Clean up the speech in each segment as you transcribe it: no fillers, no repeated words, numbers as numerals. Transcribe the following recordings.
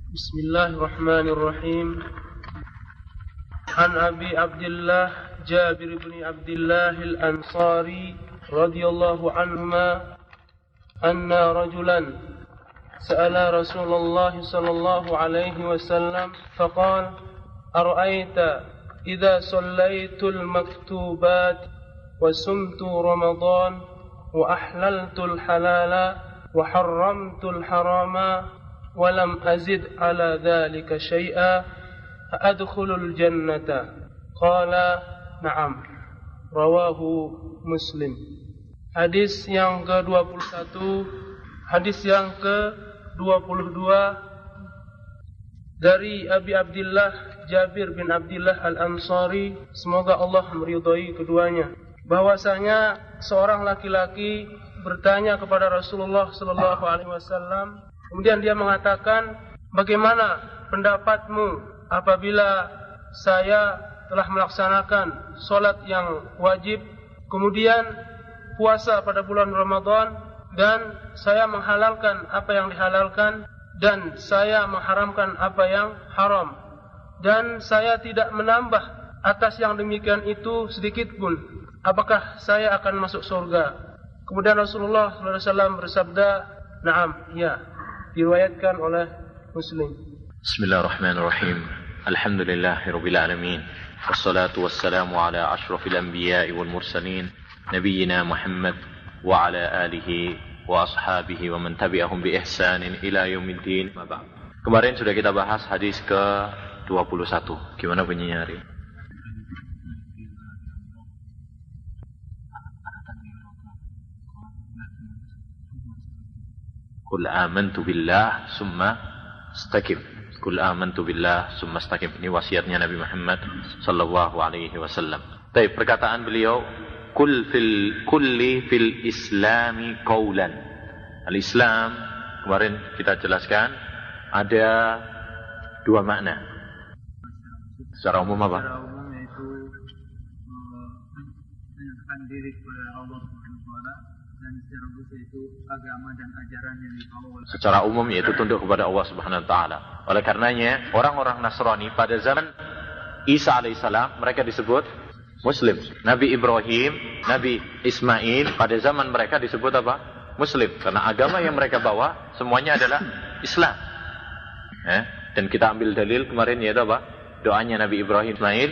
بسم الله الرحمن الرحيم عن أبي عبد الله جابر بن عبد الله الأنصاري رضي الله عنهما أن رجلا سأل رسول الله صلى الله عليه وسلم فقال أرأيت إذا صليت المكتوبات وصمت رمضان وأحللت الحلال وحرمت الحرام ولم أزد على ذلك شيئا أدخل الجنة قال نعم رواه Muslim. Hadis yang ke-21, hadis yang ke-22 dari Abi Abdillah Jabir bin Abdillah Al-Ansari, semoga Allah meridhai keduanya, bahwasanya seorang laki-laki bertanya kepada Rasulullah sallallahu alaihi wasallam. Kemudian dia mengatakan, bagaimana pendapatmu apabila saya telah melaksanakan sholat yang wajib, kemudian puasa pada bulan Ramadan, dan saya menghalalkan apa yang dihalalkan, dan saya mengharamkan apa yang haram, dan saya tidak menambah atas yang demikian itu sedikit pun. Apakah saya akan masuk surga? Kemudian Rasulullah SAW bersabda, "Na'am, ya." Diriwayatkan oleh Muslim. Bismillahirrahmanirrahim. Alhamdulillahirabbil alamin. Wassalatu wassalamu ala asyrafil anbiya'i wal mursalin nabiyyina Muhammad wa ala alihi wa ashabihi wa man tabi'ahum bi ihsanin ila yaumiddin. Kemarin sudah kita bahas hadis ke-21. Gimana bunyinya hari? Qul amantu billah summa istaqim. Qul amantu billah summa istaqim. Ini wasiatnya Nabi Muhammad sallallahu alaihi wasallam. Baik, perkataan beliau, kulli fil islami qaulan. Al-Islam, kemarin kita jelaskan, ada dua makna. Secara umum apa? Secara umum yaitu menyerahkan diri kepada Allah Subhanahu wa taala, dan secara khusus yaitu agama dan ajaran yang dibawa oleh secara umum yaitu tunduk kepada Allah Subhanahu wa taala. Oleh karenanya, orang-orang Nasrani pada zaman Isa alaihissalam mereka disebut Muslim. Nabi Ibrahim, Nabi Ismail pada zaman mereka disebut apa? Muslim. Karena agama yang mereka bawa semuanya adalah Islam. Dan kita ambil dalil kemarin yaitu apa? Doanya Nabi Ibrahim Ismail.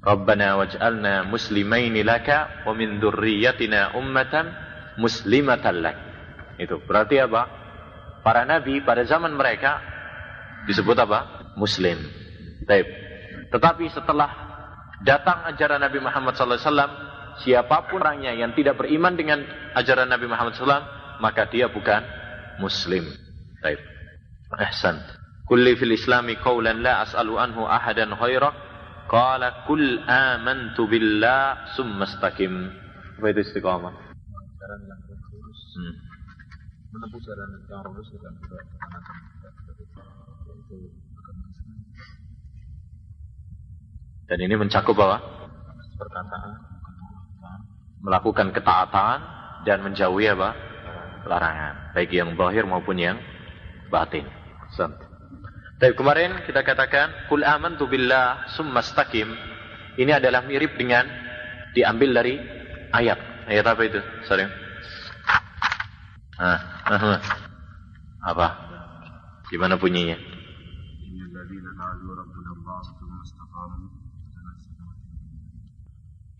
Rabbana waj'alna muslimaini laka wa min dzurriyyatina ummatan muslimatan lak. Itu berarti apa? Para nabi pada zaman mereka disebut apa? Muslim. Baik. Tetapi setelah datang ajaran Nabi Muhammad SAW, siapapun orangnya yang tidak beriman dengan ajaran Nabi Muhammad SAW, maka dia bukan Muslim. Baik. Ahsan. Kulli fil islami qawlan la as'alu anhu ahadan khairak. Qala kul amantu billah summa istaqim. Apa itu istiqamah? jalan yang lurus, menempuh jalan yang lurus dengan tidak menggunakan yaitu agama Islam. Dan ini mencakup apa? Perkataan, melakukan ketaatan dan menjauhi apa? Larangan, baik yang zahir maupun yang batin. Tapi kemarin kita katakan kul amantu billah summa istaqim. Ini adalah mirip dengan diambil dari ayat. Ayat apa itu? Sorry. Apa? Gimana bunyinya?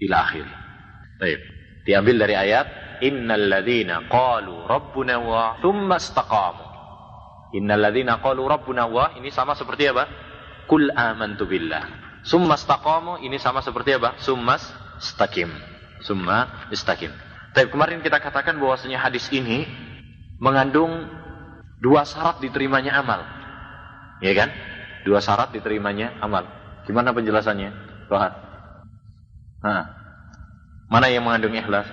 Ila akhir. Baik. Diambil dari ayat innal ladzina qalu rabbuna Allah tsumma istaqamu. Innal ladzina qalu rabbuna Allah, ini sama seperti apa? Qul amantu billah. Tsumma istaqamu, ini sama seperti apa? Tsumma istaqim. Tsumma istaqim. Tapi kemarin kita katakan bahwasanya hadis ini mengandung dua syarat diterimanya amal. Ya kan? Dua syarat diterimanya amal. Gimana penjelasannya? Rohat. Mana yang mengandung ikhlas?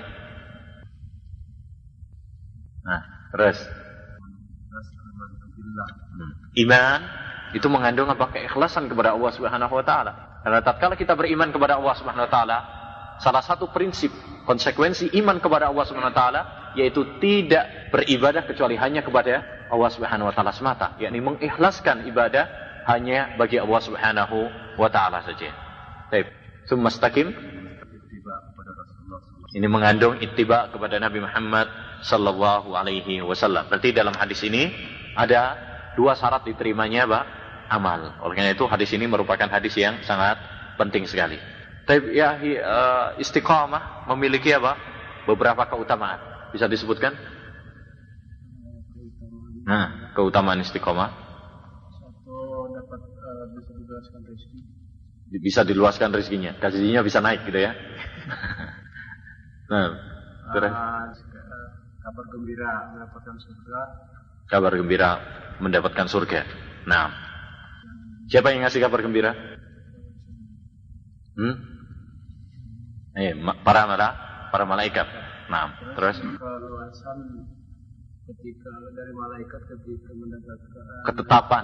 Terus iman itu mengandung apa? Keikhlasan kepada Allah Subhanahu wa taala. Karena tatkala kita beriman kepada Allah Subhanahu wa taala, salah satu prinsip konsekuensi iman kepada Allah Subhanahu wa taala yaitu tidak beribadah kecuali hanya kepada Allah Subhanahu wa taala semata, yakni mengikhlaskan ibadah hanya bagi Allah Subhanahu wa taala saja. Baik, tsumma istaqim. Ini mengandung ittiba kepada Nabi Muhammad sallallahu alaihi wasallam. Berarti dalam hadis ini ada 2 syarat diterimanya apa? Amal. Oleh karena itu hadis ini merupakan hadis yang sangat penting sekali. Tapi ya istiqamah memiliki apa? Beberapa keutamaan. Bisa disebutkan? Nah, keutamaan istiqamah. Satu, dapat bisa diluaskan rezeki. Bisa diluaskan rezekinya. Gajinya bisa naik gitu ya. Nah, terus kabar gembira mendapatkan surga. Kabar gembira mendapatkan surga. Nah, siapa yang ngasih kabar gembira? Para malaikat. Nah, terus keluasan ketika dari malaikat ketika mendapatkan ketetapan.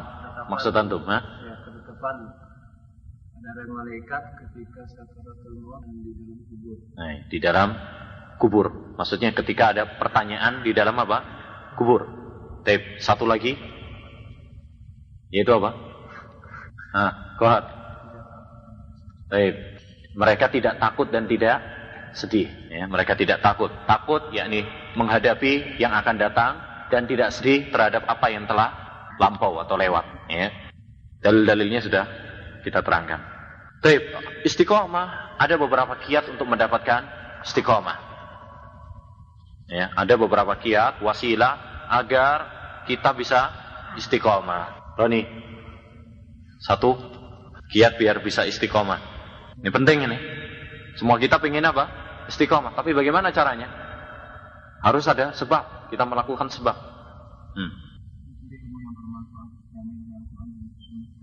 Maksud antum, ha? Ya, ketetapan dari malaikat ketika sakaratul maut di dalam kubur. Nah, di dalam kubur. Maksudnya ketika ada pertanyaan di dalam apa? Kubur. Tapi satu lagi, yaitu apa? Kohar. Baik. Mereka tidak takut dan tidak sedih. Ya, mereka tidak takut. Takut yakni menghadapi yang akan datang dan tidak sedih terhadap apa yang telah lampau atau lewat. Ya. Dalil-dalilnya sudah kita terangkan. Baik. Istiqomah, ada beberapa kiat untuk mendapatkan istiqomah. Ya, ada beberapa kiat, wasilah agar kita bisa istiqomah. Roni, 1 kiat biar bisa istiqomah. Ini penting ini. Semua kita pengen apa? Istiqomah. Tapi bagaimana caranya? Harus ada sebab. Kita melakukan sebab.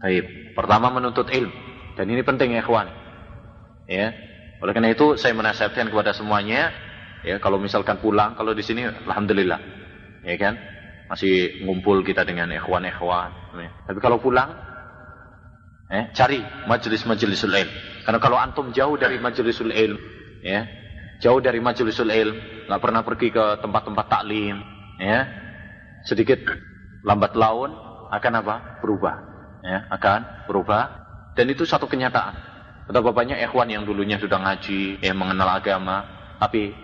Baik. Pertama menuntut ilmu. Dan ini penting ya ikhwan. Ya. Oleh karena itu saya menasihatkan kepada semuanya. Ya, kalau misalkan pulang, kalau di sini alhamdulillah, ya kan, masih ngumpul kita dengan ikhwan. Ya. Tapi kalau pulang, cari majelis-majelisul ilm. Karena kalau antum jauh dari majelisul ilm, ya, jauh dari majelisul ilm, nggak pernah pergi ke tempat-tempat taklim, ya, sedikit lambat laun akan apa? Berubah, ya, akan berubah. Dan itu satu kenyataan. Betapa banyak ikhwan yang dulunya sudah ngaji, mengenal agama, tapi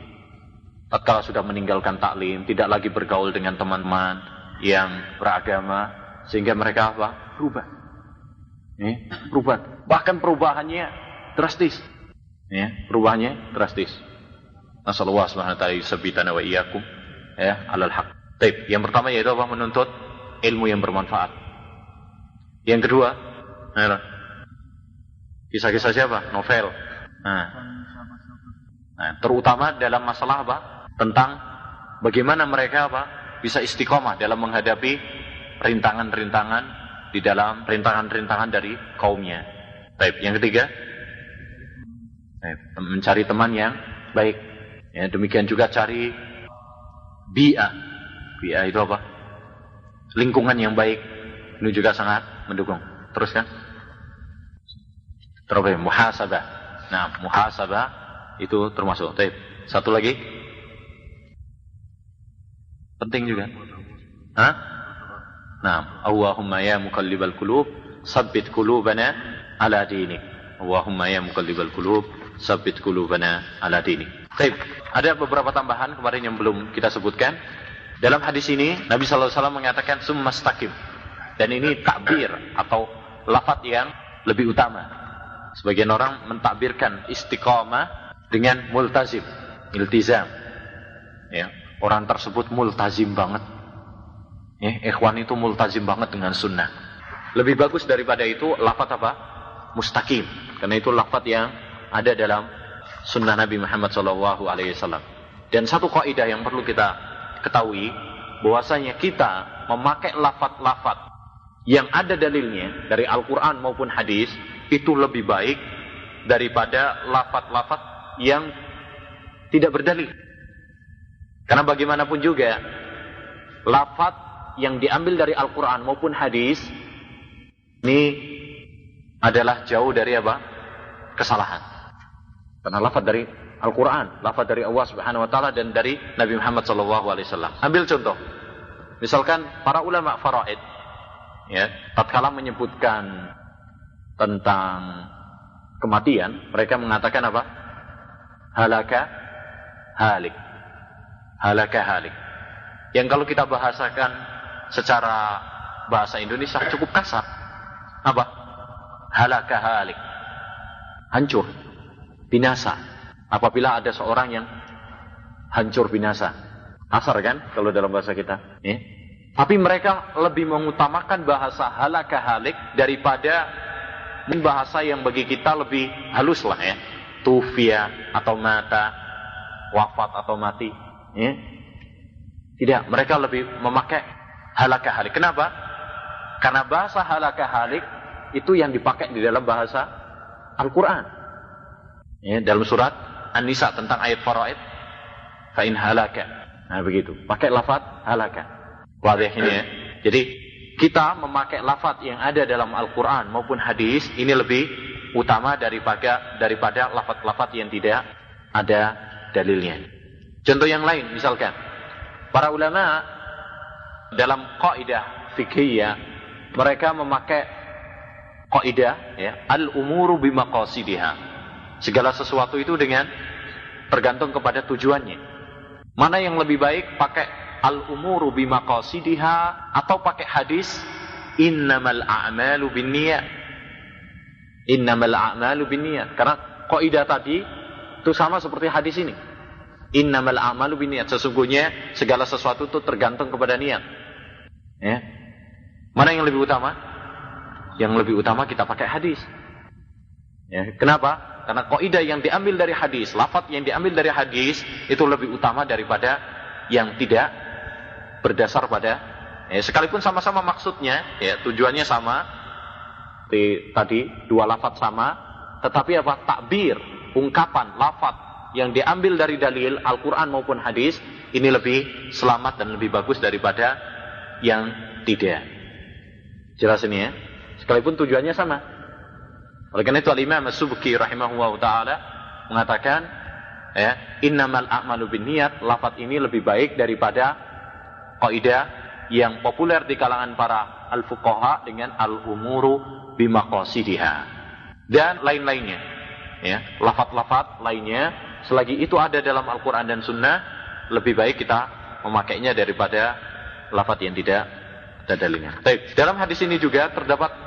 tatkala sudah meninggalkan taklim, tidak lagi bergaul dengan teman-teman yang beragama, sehingga mereka apa? Berubah. Berubah. Bahkan perubahannya drastis. Perubahannya drastis. Nasallallahu subhanahu wa ta'ala yusabbitana wa iyyakum alal haq. Baik, yang pertama yaitu apa? Menuntut ilmu yang bermanfaat. Yang kedua, kisah-kisah siapa? Novel. Terutama dalam masalah apa? Tentang bagaimana mereka apa? Bisa istiqomah dalam menghadapi rintangan-rintangan di dalam rintangan-rintangan dari kaumnya. Baik, yang ketiga, mencari teman yang baik. Ya, demikian juga cari bi'ah. Bi'ah itu apa? Lingkungan yang baik. Ini juga sangat mendukung. Teruskan. Terus muhasabah. Nah, muhasabah itu termasuk. Baik. Satu lagi. Penting juga. Nah, Allahumma ya muqallibal qulub, sabbit qulubana ala dinik. Allahumma ya muqallibal qulub, sabbit qulubana ala dinik. Baik, ada beberapa tambahan kemarin yang belum kita sebutkan. Dalam hadis ini Nabi sallallahu alaihi wasallam mengatakan summastaqim. Dan ini takbir atau lafaz yang lebih utama. Sebagian orang mentakbirkan istiqamah dengan multazim, iltizam. Ya, orang tersebut multazim banget. Ikhwan itu multazim banget dengan sunnah. Lebih bagus daripada itu lafaz apa? Mustaqim. Karena itu lafaz yang ada dalam sunnah Nabi Muhammad SAW. Dan satu kaidah yang perlu kita ketahui, bahwasanya kita memakai lafaz-lafaz yang ada dalilnya dari Al-Quran maupun hadis, itu lebih baik daripada lafaz-lafaz yang tidak berdalil. Karena bagaimanapun juga, lafaz yang diambil dari Al-Quran maupun hadis, ini adalah jauh dari apa? Kesalahan. Karena lafaz dari Al-Quran, lafaz dari Allah Subhanahu Wa Taala dan dari Nabi Muhammad SAW. Ambil contoh. Misalkan para ulama faraid, ya, tatkala menyebutkan tentang kematian, mereka mengatakan apa? Halaka halik. Halaka halik. Yang kalau kita bahasakan secara bahasa Indonesia cukup kasar. Apa? Halaka halik. Hancur, binasa. Apabila ada seorang yang hancur binasa. Kasar kan kalau dalam bahasa kita, ya. Tapi mereka lebih mengutamakan bahasa halaka halik daripada bahasa yang bagi kita lebih halus lah, ya. Tufia atau mata, wafat atau mati, ya. Tidak, mereka lebih memakai halaka halik. Kenapa? Karena bahasa halaka halik itu yang dipakai di dalam bahasa Al-Quran, ya, dalam surat An-Nisa tentang ayat faraid, fa in halaka. Nah begitu, pakai lafaz halaka. Wadih ini, ya. Jadi kita memakai lafaz yang ada dalam Al-Quran maupun hadis ini lebih utama daripada lafaz-lafaz yang tidak ada dalilnya. Contoh yang lain, misalkan para ulama dalam kaidah fiqhiyah mereka memakai kaidah, ya, al-umuru bimaqasidiha. Segala sesuatu itu dengan tergantung kepada tujuannya. Mana yang lebih baik, pakai al-umuru bimaqasidiha atau pakai hadis innamal a'malu binniyat. Innamal a'malu binniyat. Karena kaidah tadi itu sama seperti hadis ini. Innamal a'malu binniyat. Sesungguhnya segala sesuatu itu tergantung kepada niat. Ya. Mana yang lebih utama? Yang lebih utama kita pakai hadis. Ya, kenapa? Karena kaidah yang diambil dari hadis, lafaz yang diambil dari hadis itu lebih utama daripada yang tidak berdasar pada, ya, sekalipun sama-sama maksudnya, ya, tujuannya sama, tadi dua lafaz sama, tetapi apa? Takbir, ungkapan, lafaz yang diambil dari dalil Al-Quran maupun hadis ini lebih selamat dan lebih bagus daripada yang tidak. Jelas ini, ya? Sekalipun tujuannya sama. Oleh karena itu Al-Imam As-Subki rahimahullah ta'ala mengatakan, ya, innamal a'malu binniyat, lafaz ini lebih baik daripada kaidah yang populer di kalangan para al-fuqaha dengan al-umuru bimaqasidiha dan lain-lainnya, ya, lafaz-lafaz lainnya selagi itu ada dalam Al-Quran dan Sunnah lebih baik kita memakainya daripada lafaz yang tidak ada dalilnya. Baik, dalam hadis ini juga terdapat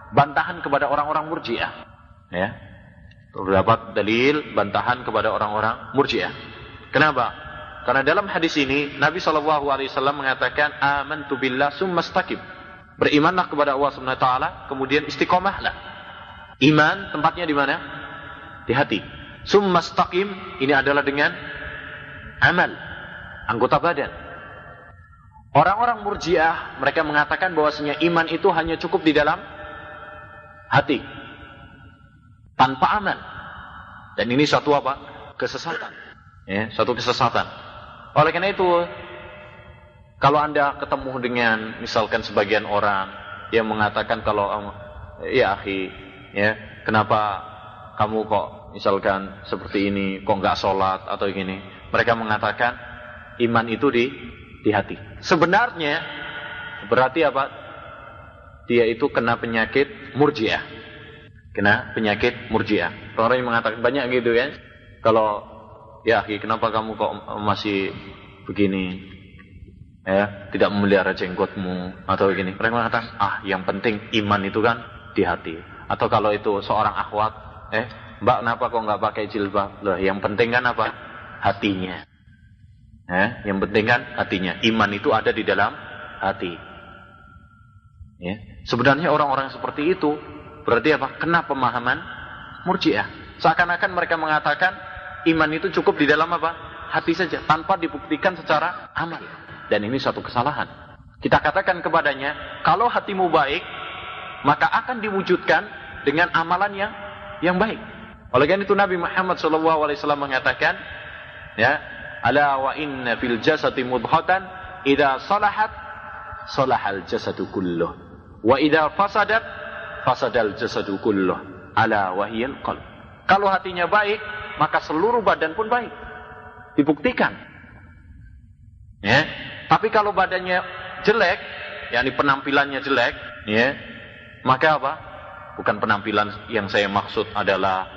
bantahan kepada orang-orang Murji'ah, ya. Terdapat dalil bantahan kepada orang-orang Murji'ah. Kenapa? Karena dalam hadis ini Nabi SAW mengatakan amantu billah summa istaqim. Berimanlah kepada Allah Subhanahu wa taala, kemudian istiqomahlah. Iman tempatnya di mana? Di hati. Summa istaqim ini adalah dengan amal, anggota badan. Orang-orang Murji'ah mereka mengatakan bahwasanya iman itu hanya cukup di dalam hati tanpa amal, dan ini suatu apa? Kesesatan, ya, suatu kesesatan. Oleh karena itu, kalau Anda ketemu dengan misalkan sebagian orang yang mengatakan kalau ya akhi, ya, kenapa kamu kok misalkan seperti ini, kok nggak sholat atau gini, mereka mengatakan iman itu di hati. Sebenarnya berarti apa? Dia itu kena penyakit Murji'ah. Kena penyakit Murji'ah. Orang yang mengatakan banyak gitu kan. Kalau, ya akhi, kenapa kamu kok masih begini? Ya, tidak memelihara jenggotmu atau begini. Mereka mengatakan, yang penting iman itu kan di hati. Atau kalau itu seorang akhwat, mbak kenapa kok nggak pakai jilbab? Loh, yang penting kan apa? Hatinya. Yang penting kan hatinya. Iman itu ada di dalam hati. Ya. Sebenarnya orang-orang seperti itu berarti apa? Kena pemahaman Murji'ah. Seakan-akan mereka mengatakan iman itu cukup di dalam apa? Hati saja, tanpa dibuktikan secara amal. Dan ini suatu kesalahan. Kita katakan kepadanya, kalau hatimu baik, maka akan diwujudkan dengan amalan yang baik. Oleh karena itu Nabi Muhammad SAW mengatakan, ya, ala wa inna fil jasadi mudghatan idza salahat salahal jasadu kulluh. Wa idza fasadat fasadal jasadu kulluh ala wahiyal qalb. Kalau hatinya baik, maka seluruh badan pun baik. Dibuktikan. Ya. Tapi kalau badannya jelek, yakni penampilannya jelek, ya, maka apa? Bukan penampilan yang saya maksud adalah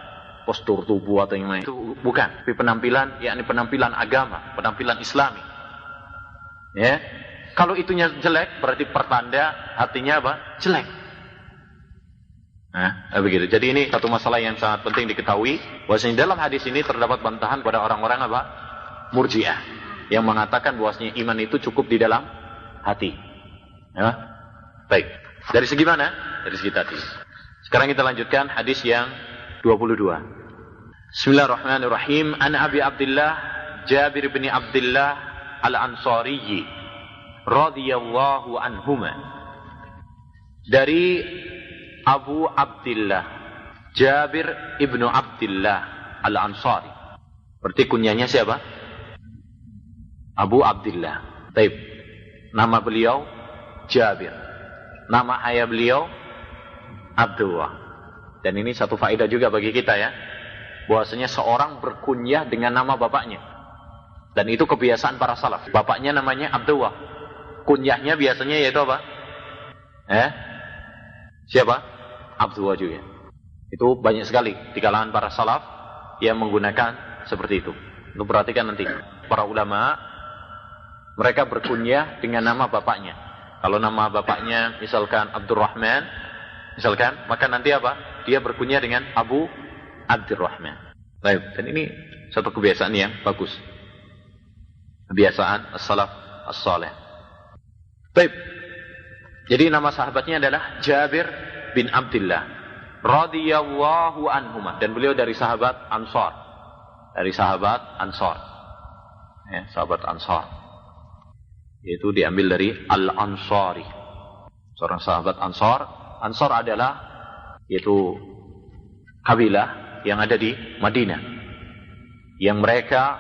postur tubuh atau yang lain. Itu bukan, tapi penampilan, yakni penampilan agama, penampilan Islami. Ya, kalau itunya jelek, berarti pertanda hatinya apa? Jelek. Nah, begitu. Jadi ini satu masalah yang sangat penting diketahui, bahwasanya dalam hadis ini terdapat bantahan pada orang-orang apa? Murji'ah, yang mengatakan bahwasanya iman itu cukup di dalam hati. Ya? Baik. Dari segi mana? Dari segi tadi. Sekarang kita lanjutkan hadis yang 22. Bismillahirrahmanirrahim. An Abi Abdullah Jabir bin Abdullah Al-Ansari radhiyallahu anhuma. Dari Abu Abdullah Jabir ibnu Abdullah Al-Ansari. Berarti kunyahnya siapa? Abu Abdullah. Baik. Nama beliau Jabir. Nama ayah beliau Abdullah. Dan ini satu faedah juga bagi kita ya, bahwasanya seorang berkunyah dengan nama bapaknya. Dan itu kebiasaan para salaf. Bapaknya namanya Abdullah, kunyahnya biasanya yaitu apa? Siapa? Abdullah juga. Itu banyak sekali di kalangan para salaf yang menggunakan seperti itu. Lu perhatikan nanti, para ulama mereka berkunyah dengan nama bapaknya. Kalau nama bapaknya misalkan Abdurrahman, misalkan, maka nanti apa? Dia berkunyah dengan Abu Abdurrahman. Baik, dan ini satu kebiasaan yang bagus. Kebiasaan as-salaf as-salih. Baik. Jadi nama sahabatnya adalah Jabir bin Abdullah radhiyallahu anhuma, dan beliau dari sahabat Ansar. Dari sahabat Ansar. Ya, sahabat Ansar. Yaitu diambil dari Al-Ansari. Seorang sahabat Ansar. Ansar adalah yaitu kabilah yang ada di Madinah, yang mereka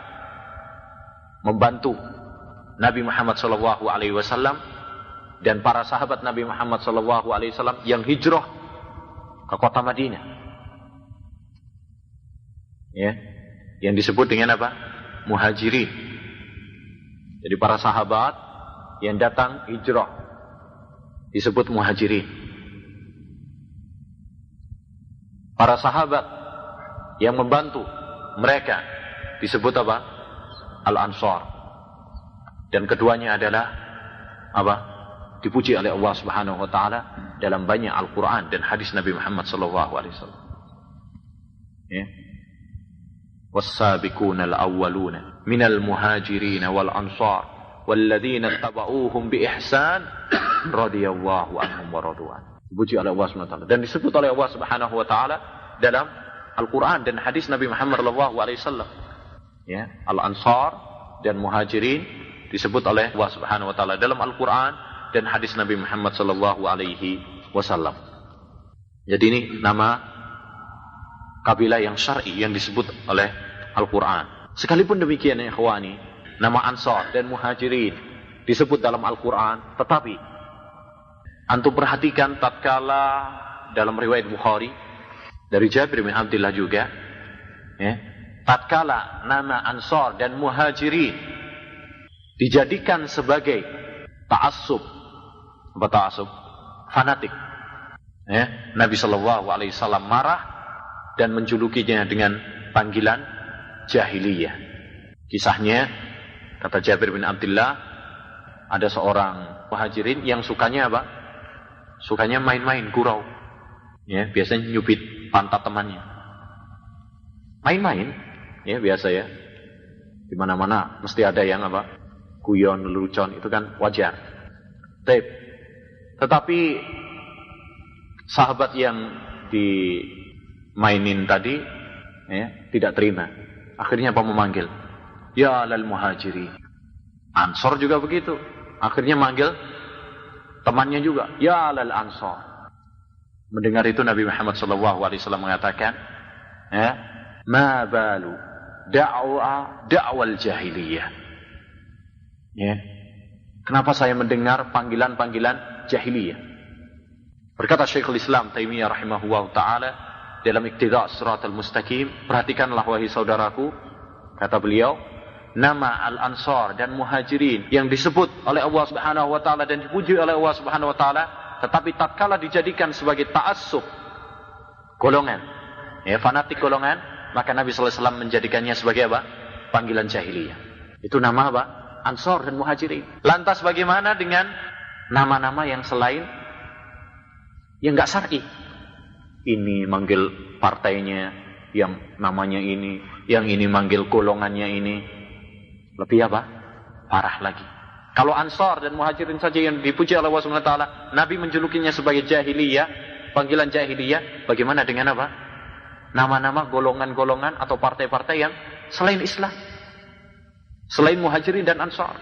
membantu Nabi Muhammad SAW dan para sahabat Nabi Muhammad SAW yang hijrah ke kota Madinah. Ya, yang disebut dengan apa? Muhajirin. Jadi para sahabat yang datang hijrah disebut muhajirin. Para sahabat yang membantu mereka disebut apa? Al-Ansar. Dan keduanya adalah apa? Dipuji oleh Allah Subhanahu wa taala dalam banyak Al-Qur'an dan hadis Nabi Muhammad sallallahu alaihi wasallam. Ya. Was-sabiquna al-awwaluna minal muhajirin wal ansar walladzina tabauhum bi ihsan radhiyallahu anhum wa radwan. Dipuji oleh Allah Subhanahu wa taala dan disebut oleh Allah Subhanahu wa taala dalam Al-Qur'an dan hadis Nabi Muhammad sallallahu alaihi wasallam. Ya, Al-Ansar dan Muhajirin disebut oleh Allah Subhanahu wa taala dalam Al-Qur'an dan hadis Nabi Muhammad sallallahu alaihi wasallam. Jadi ini nama kabilah yang syar'i yang disebut oleh Al-Qur'an. Sekalipun demikian ya ikhwani, nama Ansar dan Muhajirin disebut dalam Al-Qur'an, tetapi antum perhatikan tatkala dalam riwayat Bukhari dari Jabir bin Abdullah juga, ya, tatkala nama Ansar dan Muhajirin dijadikan sebagai ta'assub, apa ta'assub? Fanatik. Ya, Nabi sallallahu alaihi wasallam marah dan menjulukinya dengan panggilan jahiliyah. Kisahnya, kata Jabir bin Abdullah, ada seorang Muhajirin yang sukanya apa? Sukanya main-main, gurau. Ya, biasanya nyubit pantat temannya. Main-main, ya biasa ya. Di mana-mana mesti ada yang apa? Guyon, lelucon, itu kan wajar. Tetapi sahabat yang dimainin tadi ya, tidak terima. Akhirnya apa? Memanggil, ya lal muhajirin. Ansor juga begitu. Akhirnya manggil temannya juga, ya lal ansor. Mendengar itu Nabi Muhammad SAW mengatakan, ya, ma balu da'wal jahiliyah. Ya. Kenapa saya mendengar panggilan-panggilan jahiliyah? Berkata Syekhul Islam Taimiyah rahimahullah ta'ala dalam Iqtida' Shiratal Mustaqim, perhatikanlah wahai saudaraku, kata beliau, nama Al-Ansar dan Muhajirin yang disebut oleh Allah Subhanahu wa taala dan dipuji oleh Allah Subhanahu wa taala, tetapi tatkala dijadikan sebagai ta'assub golongan, fanatik golongan, maka Nabi sallallahu alaihi wasallam menjadikannya sebagai apa? Panggilan jahiliyah. Itu nama apa? Ansar dan Muhajirin. Lantas bagaimana dengan nama-nama yang selain yang enggak syar'i? Ini manggil partainya yang namanya ini, yang ini manggil golongannya ini. Lebih apa? Parah lagi. Kalau Ansar dan Muhajirin saja yang dipuji oleh Allah Subhanahu wa taala, Nabi menjulukinya sebagai jahiliyah, panggilan jahiliyah, bagaimana dengan apa? Nama-nama golongan-golongan atau partai-partai yang selain Islam, selain Muhajirin dan Ansar.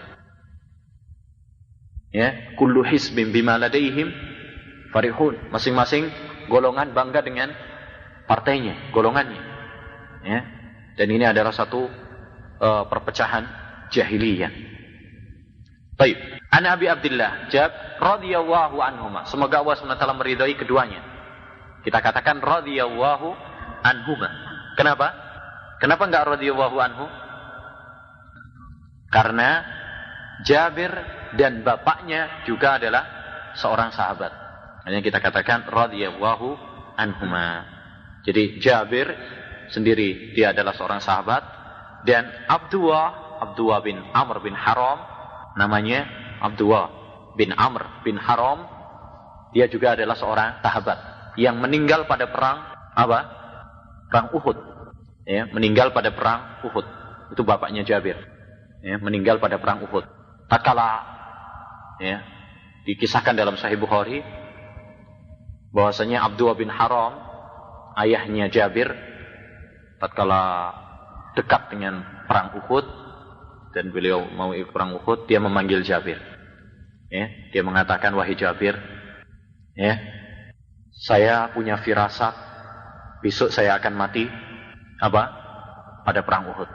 Ya, kullu hizbin bima ladaihim farihun. Masing-masing golongan bangga dengan partainya, golongannya. Ya. Dan ini adalah satu perpecahan jahiliyah. Baik. An Abi Abdullah Jab radhiyallahu anhuma. Semoga Allah SWT meridai keduanya. Kita katakan radhiyallahu anhuma. Kenapa? Kenapa enggak radhiyallahu anhu? Karena Jabir dan bapaknya juga adalah seorang sahabat. Hanya kita katakan radhiyallahu anhuma. Jadi Jabir sendiri dia adalah seorang sahabat, dan Abdullah bin Amr bin Haram, namanya Abdullah bin Amr bin Haram, dia juga adalah seorang sahabat yang meninggal pada perang apa? Perang Uhud. Ya, meninggal pada perang Uhud. Itu bapaknya Jabir. Ya, meninggal pada perang Uhud. Tatkala ya, dikisahkan dalam Sahih Bukhari bahwasanya Abdullah bin Haram, ayahnya Jabir, tatkala dekat dengan perang Uhud dan beliau mau ikut perang Uhud, dia memanggil Jabir. Ya, dia mengatakan, wahai Jabir, ya, saya punya firasat besok saya akan mati apa? Pada perang Uhud.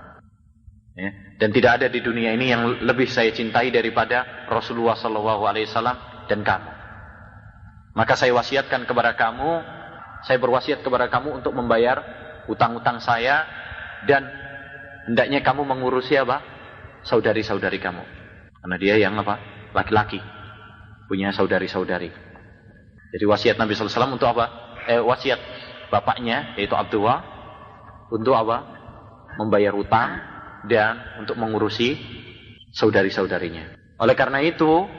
Ya, dan tidak ada di dunia ini yang lebih saya cintai daripada Rasulullah SAW dan kamu. Maka saya wasiatkan kepada kamu, saya berwasiat kepada kamu untuk membayar utang-utang saya, dan hendaknya kamu mengurusi apa? Saudari-saudari kamu. Karena dia yang apa? Laki-laki, punya saudari-saudari. Jadi wasiat Nabi SAW untuk apa? Wasiat bapaknya yaitu Abdullah untuk apa? Membayar utang dan untuk mengurusi saudari-saudarinya. Oleh karena itu,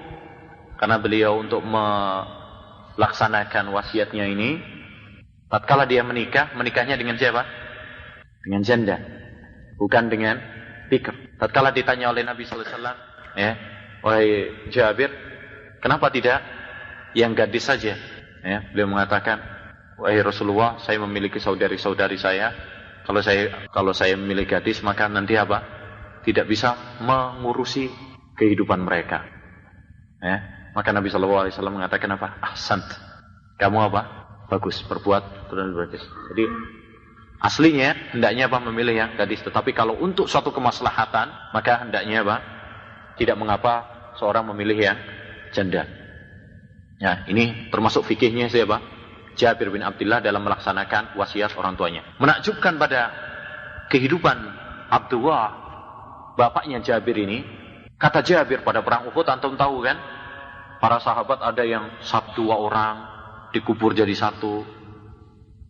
karena beliau untuk melaksanakan wasiatnya ini, tatkala dia menikah, menikahnya dengan siapa? Dengan janda, bukan dengan bikr. Tatkala ditanya oleh Nabi sallallahu alaihi wasallam, ya, wahai Jabir, kenapa tidak yang gadis saja? Ya, beliau mengatakan, wahai Rasulullah, saya memiliki saudari-saudari saya. Kalau saya memilih gadis, maka nanti apa? Tidak bisa mengurusi kehidupan mereka. Ya, maka Nabi sallallahu alaihi wasallam mengatakan apa? Ahsant. Kamu apa? Bagus, berbuat bagus. Jadi aslinya hendaknya apa? Memilih yang gadis. Tetapi kalau untuk suatu kemaslahatan, maka hendaknya apa? Tidak mengapa seorang memilih yang janda. Ya, ini termasuk fikihnya siapa? Jabir bin Abdullah dalam melaksanakan wasiat orang tuanya. Menakjubkan pada kehidupan Abdullah, bapaknya Jabir ini, kata Jabir pada perang Uhud, antum tahu kan? Para sahabat ada yang 1-2 orang dikubur jadi satu.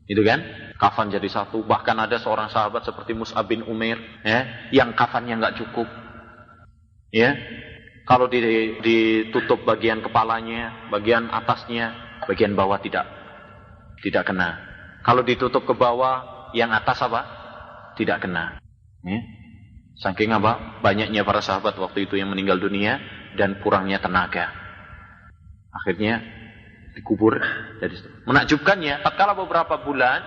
Itu kan? Kafan jadi satu. Bahkan ada seorang sahabat seperti Mus'ab bin Umair, ya, yang kafannya enggak cukup. Ya. Kalau ditutup bagian kepalanya, bagian atasnya, bagian bawah tidak kena. Kalau ditutup ke bawah, yang atas apa? Tidak kena. Ya. Saking apa? Banyaknya para sahabat waktu itu yang meninggal dunia dan kurangnya tenaga. Akhirnya dikubur. Jadi menakjubkannya, tatkala beberapa bulan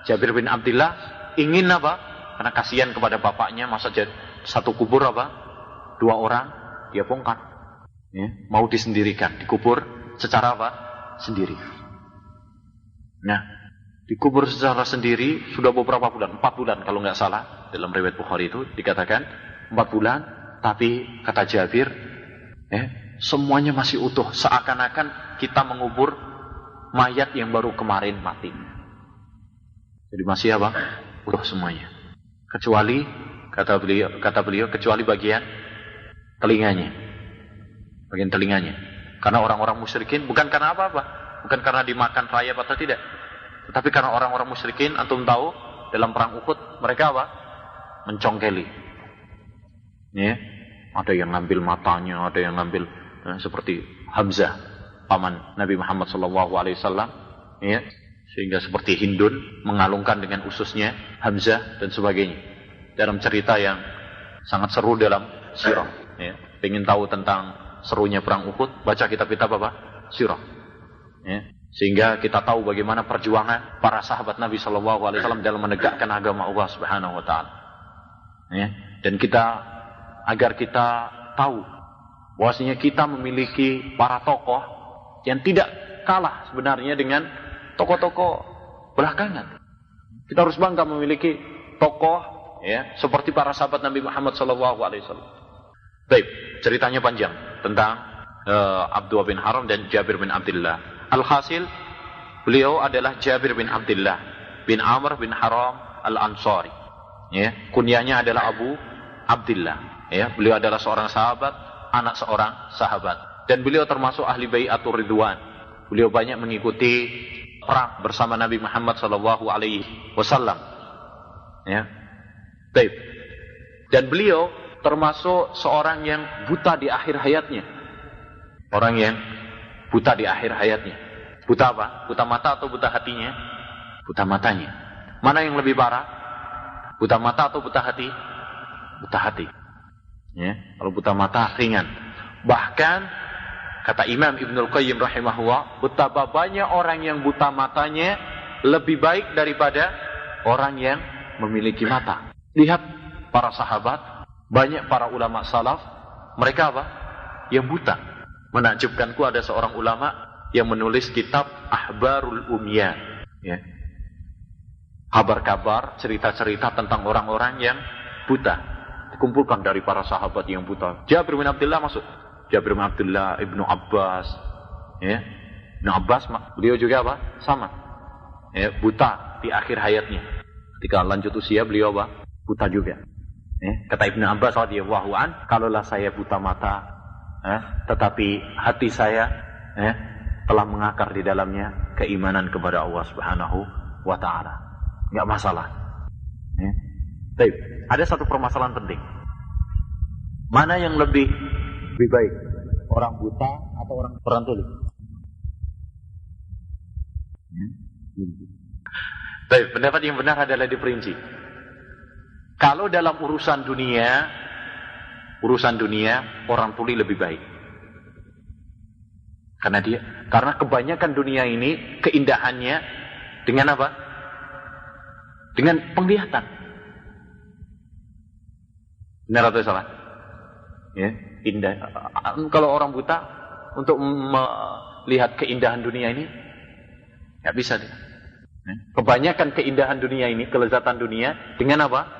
Jabir bin Abdullah ingin apa? Karena kasihan kepada bapaknya, masa satu kubur apa? 2 orang, dia bongkar. Ya. Mau disendirikan, dikubur secara apa? Sendiri. Nah, dikubur secara sendiri sudah beberapa bulan, 4 bulan kalau nggak salah, dalam riwayat Bukhari itu dikatakan 4 bulan, tapi kata Jabir, semuanya masih utuh, seakan-akan kita mengubur mayat yang baru kemarin mati. Jadi masih apa? Utuh semuanya. Kecuali kata beliau kecuali bagian telinganya. Bagian telinganya. Karena orang-orang musyrikin bukan karena apa-apa, bukan karena dimakan rayap atau tidak. Tetapi karena orang-orang musyrikin, antum tahu dalam perang Uhud mereka apa? Mencongkeli. Ya, ada yang ngambil matanya, ada yang ngambil seperti Hamzah, paman Nabi Muhammad SAW, ya, sehingga seperti Hindun mengalungkan dengan ususnya Hamzah dan sebagainya. Dalam cerita yang sangat seru dalam sirah. Ya, ingin tahu tentang serunya perang Uhud, baca kitab-kitab apa? Sirah. Ya, sehingga kita tahu bagaimana perjuangan para sahabat Nabi SAW dalam menegakkan agama Allah Subhanahu Wa Taala. Ya, dan agar kita tahu bahwasanya kita memiliki para tokoh yang tidak kalah sebenarnya dengan tokoh-tokoh belakangan. Kita harus bangga memiliki tokoh ya seperti para sahabat Nabi Muhammad SAW. Baik, ceritanya panjang tentang Abdullah bin Haram dan Jabir bin Abdullah. Alhasil beliau adalah Jabir bin Abdullah bin Amr bin Haram Al-Ansari. Ya, kunyahnya adalah Abu Abdullah. Ya, beliau adalah seorang sahabat, anak seorang sahabat, dan beliau termasuk ahli bai'atur ridwan. Beliau banyak mengikuti perang bersama Nabi Muhammad SAW. Ya, baik. Dan beliau termasuk seorang yang buta di akhir hayatnya. Orang yang buta di akhir hayatnya. Buta apa? Buta mata atau buta hatinya? Buta matanya. Mana yang lebih parah? Buta mata atau buta hati? Buta hati. Ya, kalau buta mata ringan. Bahkan kata Imam Ibnul Qayyim rahimahullah, betapa banyak orang yang buta matanya lebih baik daripada orang yang memiliki mata. Lihat para sahabat, banyak para ulama salaf, mereka apa? Yang buta. Menakjubkanku ada seorang ulama yang menulis kitab Ahbarul Umyan. Ya. Kabar-kabar, cerita-cerita tentang orang-orang yang buta. Dikumpulkan dari para sahabat yang buta. Jabir bin Abdullah masuk. Jabir bin Abdullah, Ibnu Abbas. Ya. Ibnu Abbas, beliau juga apa? Sama. Ya, buta di akhir hayatnya. Ketika lanjut usia, beliau apa? Buta juga. Ya. Kata Ibnu Abbas radhiyallahu an, kalaulah saya buta mata, tetapi hati saya telah mengakar di dalamnya keimanan kepada Allah Subhanahu wa Ta'ala. Enggak masalah. Ya. Baik, ada satu permasalahan penting. Mana yang lebih baik? Orang buta atau orang tuli? Baik, pendapat yang benar adalah diperinci. Kalau dalam urusan dunia orang tuli lebih baik. Karena kebanyakan dunia ini keindahannya dengan apa? Dengan penglihatan. Benar atau salah? Ya, indah. Kalau orang buta untuk melihat keindahan dunia ini nggak bisa dia. Kebanyakan keindahan dunia ini, kelezatan dunia dengan apa?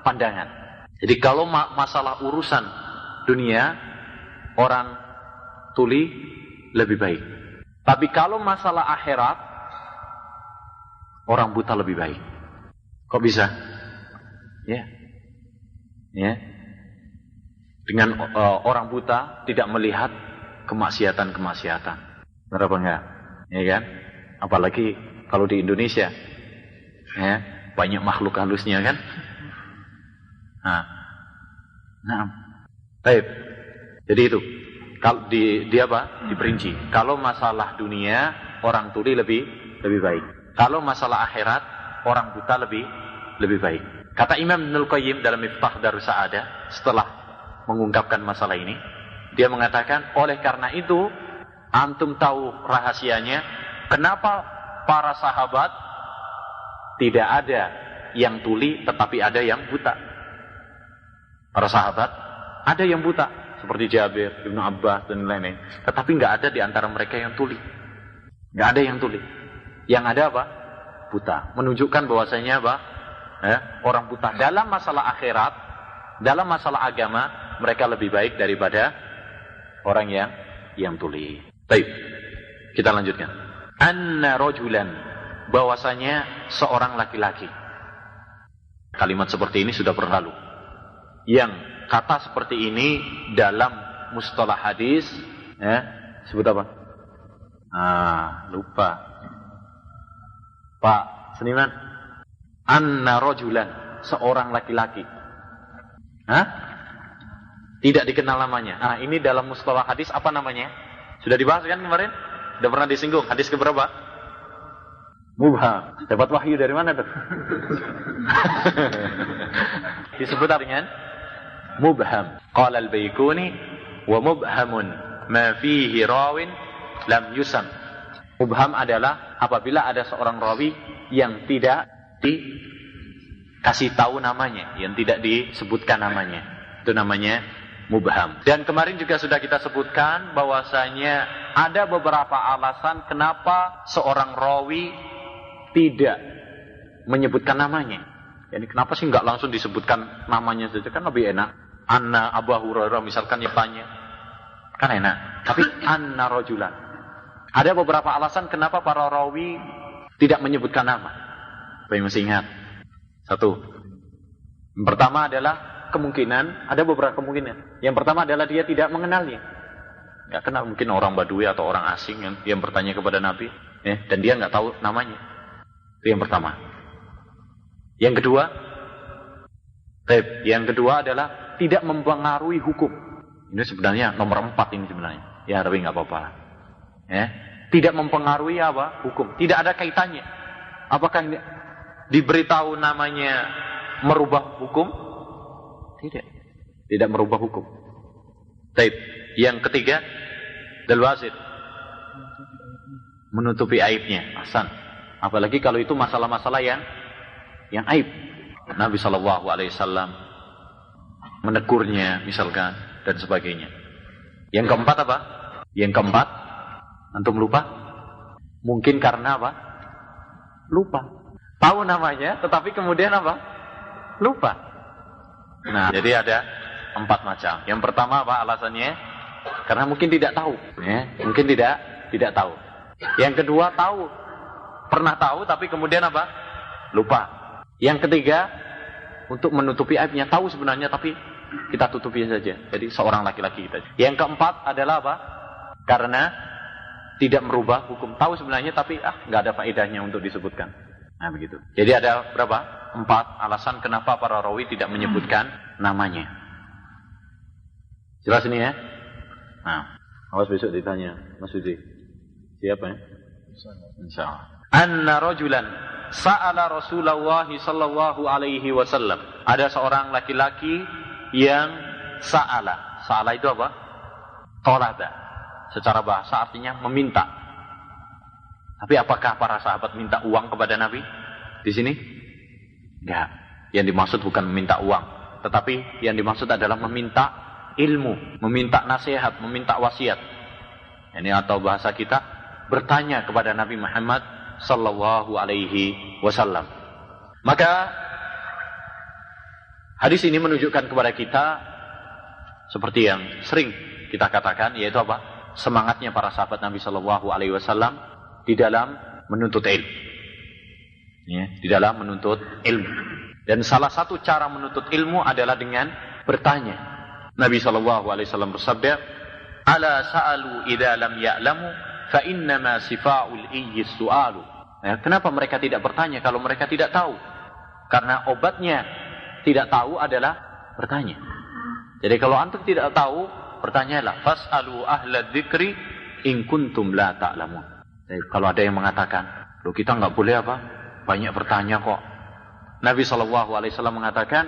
Pandangan. Jadi kalau masalah urusan dunia, orang tuli lebih baik. Tapi kalau masalah akhirat, orang buta lebih baik. Kok bisa? Ya. Ya. Dengan orang buta tidak melihat kemaksiatan-kemaksiatan. Benar apa enggak? Ya kan? Apalagi kalau di Indonesia. Ya, banyak makhluk halusnya kan? Nah. Baik. Jadi itu. Kalau dia apa? Diperinci. Kalau masalah dunia, orang tuli lebih baik. Kalau masalah akhirat, orang buta lebih baik. Kata Imam Ibnul Qayyim dalam Miftah Darus Sa'adah setelah mengungkapkan masalah ini, dia mengatakan, oleh karena itu antum tahu rahasianya kenapa para sahabat tidak ada yang tuli tetapi ada yang buta. Para sahabat ada yang buta seperti Jabir, Ibnu Abbas dan lain-lain, tetapi nggak ada di antara mereka yang tuli. Nggak ada yang tuli. Yang ada apa? Buta. Menunjukkan bahwasanya apa? Orang buta dalam masalah akhirat, dalam masalah agama, mereka lebih baik daripada orang yang tuli. Baik, kita lanjutkan. Anna rajulan, bahwasanya seorang laki-laki. Kalimat seperti ini sudah berlalu. yang kata seperti ini dalam mustalah hadis, ya, sebut apa? Lupa. Pak Seniman. Anna rajulan, seorang laki-laki. Tidak dikenal namanya. Ini dalam mustalah hadis apa namanya? Sudah dibahas kan kemarin? Sudah pernah disinggung. Hadis keberapa? Mubham. Dapat wahyu dari mana tuh? Disebut dengan mubham. Qala al-Baikuni wa mubhamun ma fihi rawin lam yusam. Mubham adalah apabila ada seorang rawi yang tidak dikasih tahu namanya, yang tidak disebutkan namanya. Itu namanya mubham. Dan kemarin juga sudah kita sebutkan bahwasanya ada beberapa alasan kenapa seorang rawi tidak menyebutkan namanya. Jadi kenapa sih nggak langsung disebutkan namanya saja, kan lebih enak. Anna Abu Hurairah misalkan ya tanya, kan enak. Tapi anna rajulan. Ada beberapa alasan kenapa para rawi tidak menyebutkan nama. Apa yang masih ingat? Satu. Yang pertama adalah kemungkinan, ada beberapa kemungkinan. Yang pertama adalah dia tidak mengenalnya. Nggak kenal, mungkin orang Badui atau orang asing yang bertanya kepada Nabi, dan dia nggak tahu namanya. Itu yang pertama. Yang kedua adalah tidak mempengaruhi hukum. Ini sebenarnya nomor 4 ini sebenarnya. Ya, tapi nggak apa-apa. Tidak mempengaruhi apa? Hukum. Tidak ada kaitannya. Apakah ini diberitahu namanya merubah hukum? Tidak. Tidak merubah hukum. Taib. Yang ketiga, dalwasid. Menutupi aibnya. Hasan. Apalagi kalau itu masalah-masalah yang aib. Nabi SAW menegurnya misalkan dan sebagainya. Yang keempat apa? Yang keempat, antum lupa? Mungkin karena apa? Lupa. Tahu namanya, tetapi kemudian apa? Lupa. Nah, jadi ada 4 macam. Yang pertama apa alasannya? Karena mungkin tidak tahu. Mungkin tidak tahu. Yang kedua tahu. Pernah tahu tapi kemudian apa? Lupa. Yang ketiga, untuk menutupi aibnya, tahu sebenarnya tapi kita tutupi saja. Jadi seorang laki-laki kita. Yang keempat adalah apa? Karena tidak merubah hukum. Tahu sebenarnya tapi nggak ada faedahnya untuk disebutkan. Nah begitu. Jadi ada berapa? 4 alasan kenapa para rawi tidak menyebutkan namanya. Jelas ini ya? Nah, awas besok ditanya Mas Suji. Siapa ya? Insyaallah. Anna rajulan sa'ala Rasulullah sallallahu alaihi wasallam. Ada seorang laki-laki yang sa'ala. Sa'ala itu apa? Talaba. Secara bahasa artinya meminta. Tapi apakah para sahabat minta uang kepada Nabi di sini? Enggak. Yang dimaksud bukan meminta uang, tetapi yang dimaksud adalah meminta ilmu, meminta nasihat, meminta wasiat. Ini atau bahasa kita bertanya kepada Nabi Muhammad sallallahu alaihi wasallam. Maka hadis ini menunjukkan kepada kita seperti yang sering kita katakan, yaitu apa? Semangatnya para sahabat Nabi sallallahu alaihi wasallam di dalam menuntut ilmu. Di dalam menuntut ilmu. Dan salah satu cara menuntut ilmu adalah dengan bertanya. Nabi sallallahu alaihi wasallam bersabda, "Ala sa'alu idza lam ya'lamu fa innama sifa'ul iyyi su'alu." Kenapa mereka tidak bertanya kalau mereka tidak tahu? Karena obatnya tidak tahu adalah bertanya. Jadi kalau antum tidak tahu, bertanyalah. Fas'alu ahla dzikri in kuntum la ta'lamun. Kalau ada yang mengatakan, "Loh, kita enggak boleh apa? Banyak bertanya kok." Nabi SAW mengatakan,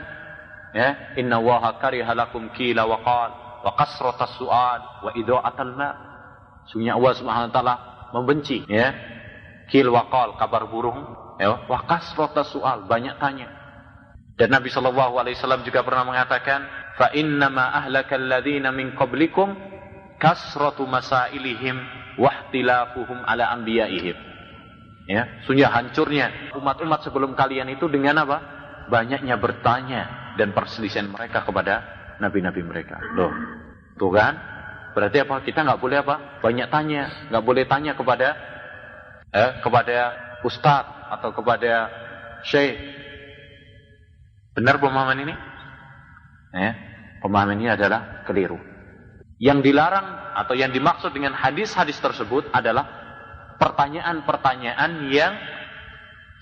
"Inna Allaha kariha lakum qila wa qal wa kasratas su'al wa idha'atal ma." Sungguhnya Allah Subhanahu wa taala membenci, qil wa qal, kabar burung, wa kasratas su'al, banyak tanya. Dan Nabi SAW juga pernah mengatakan, "Fa innama ahlakal ladzina min qablikum kasratu masailihim wa ihtilafuhum ala anbiya'ihim." Sungguh hancurnya umat-umat sebelum kalian itu dengan apa? Banyaknya bertanya dan perselisihan mereka kepada nabi-nabi mereka. Loh, tuh kan? Berarti apa? Kita nggak boleh apa? Banyak tanya, nggak boleh tanya kepada ustadz atau kepada syekh. Benar pemahaman ini? Pemahaman ini adalah keliru. Yang dilarang atau yang dimaksud dengan hadis-hadis tersebut adalah pertanyaan-pertanyaan yang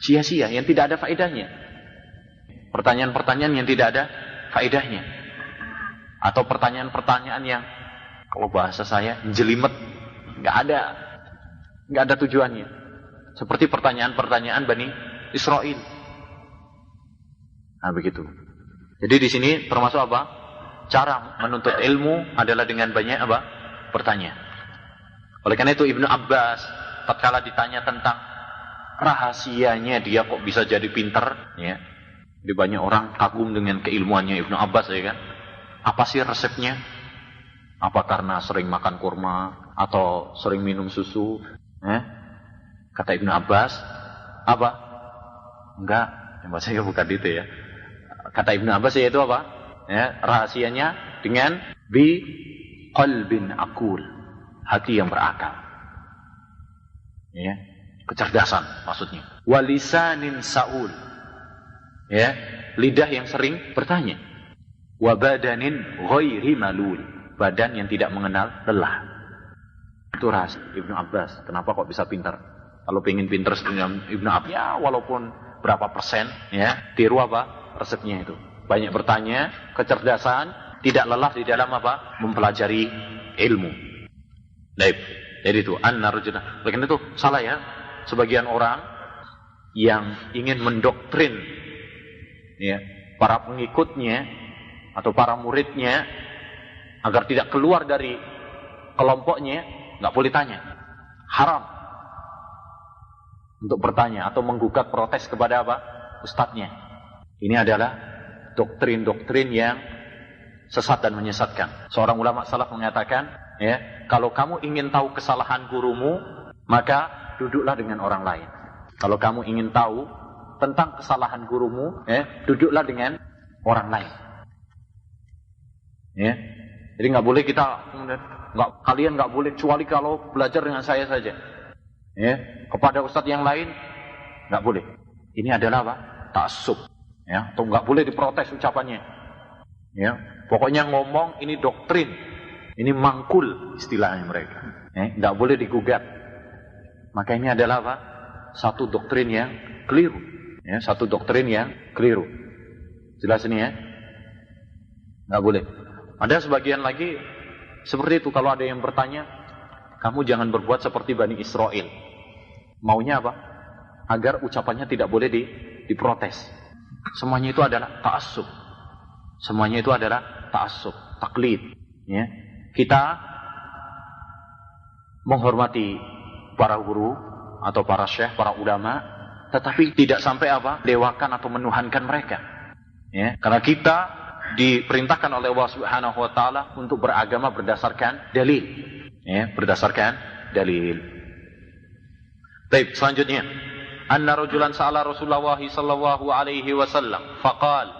sia-sia, yang tidak ada faedahnya. Pertanyaan-pertanyaan yang tidak ada faedahnya. Atau pertanyaan-pertanyaan yang, kalau bahasa saya, jelimet, nggak ada tujuannya. Seperti pertanyaan-pertanyaan Bani Israel. Nah, begitu. Jadi di sini termasuk apa? Cara menuntut ilmu adalah dengan banyak apa? Bertanya. Oleh karena itu Ibnu Abbas tatkala ditanya tentang rahasianya dia kok bisa jadi pintar, ya. Jadi banyak orang kagum dengan keilmuannya Ibnu Abbas, ya kan? Apa sih resepnya? Apa karena sering makan kurma atau sering minum susu? Kata Ibnu Abbas, apa? Enggak, yang bahasanya bukan itu ya. Kata Ibnu Abbas yaitu apa? Rahasianya dengan bi qalbin akul, hati yang berakal. Ya, kecerdasan maksudnya. Walisanin saul. Ya, lidah yang sering bertanya. Wa badanin ghairi malul, badan yang tidak mengenal lelah. Itu rahasia Ibnu Abbas. Kenapa kok bisa pintar? Kalau pengen pintar seperti Ibnu Abbas, ya walaupun berapa persen, ya, tiru apa resepnya itu. Banyak bertanya, kecerdasan, tidak lelah di dalam apa? Mempelajari ilmu. Baik. Jadi itu an-narjuna. Karena itu salah ya, sebagian orang yang ingin mendoktrin ya, para pengikutnya atau para muridnya agar tidak keluar dari kelompoknya, nggak boleh tanya. Haram untuk bertanya atau menggugat protes kepada apa? Ustadznya. Ini adalah doktrin-doktrin yang sesat dan menyesatkan. Seorang ulama salaf mengatakan, ya, kalau kamu ingin tahu kesalahan gurumu, maka duduklah dengan orang lain. Kalau kamu ingin tahu tentang kesalahan gurumu, duduklah dengan orang lain. Ya. Jadi nggak boleh kalian nggak boleh kecuali kalau belajar dengan saya saja. Ya. Kepada ustadz yang lain nggak boleh. Ini adalah apa? Ta'assub. Ya, atau nggak boleh diprotes ucapannya. Ya, pokoknya ngomong ini doktrin, ini mangkul istilahnya mereka. Nggak boleh digugat. Maka ini adalah apa? Satu doktrin yang keliru. Ya, satu doktrin yang keliru. Jelas ini ya? Nggak boleh. Ada sebagian lagi seperti itu. Kalau ada yang bertanya, kamu jangan berbuat seperti Bani Israel. Maunya apa? Agar ucapannya tidak boleh diprotes. Semuanya itu adalah ta'assub. Semuanya itu adalah ta'assub, taklid. Ya. Kita menghormati para guru atau para syekh, para ulama, tetapi tidak sampai apa? Dewakan atau menuhankan mereka. Ya. Karena kita diperintahkan oleh Allah Subhanahu wa taala untuk beragama berdasarkan dalil. Ya, berdasarkan dalil. Baik, selanjutnya. Anna rajulan sa'ala Rasulullah sallallahu alaihi wasallam faqal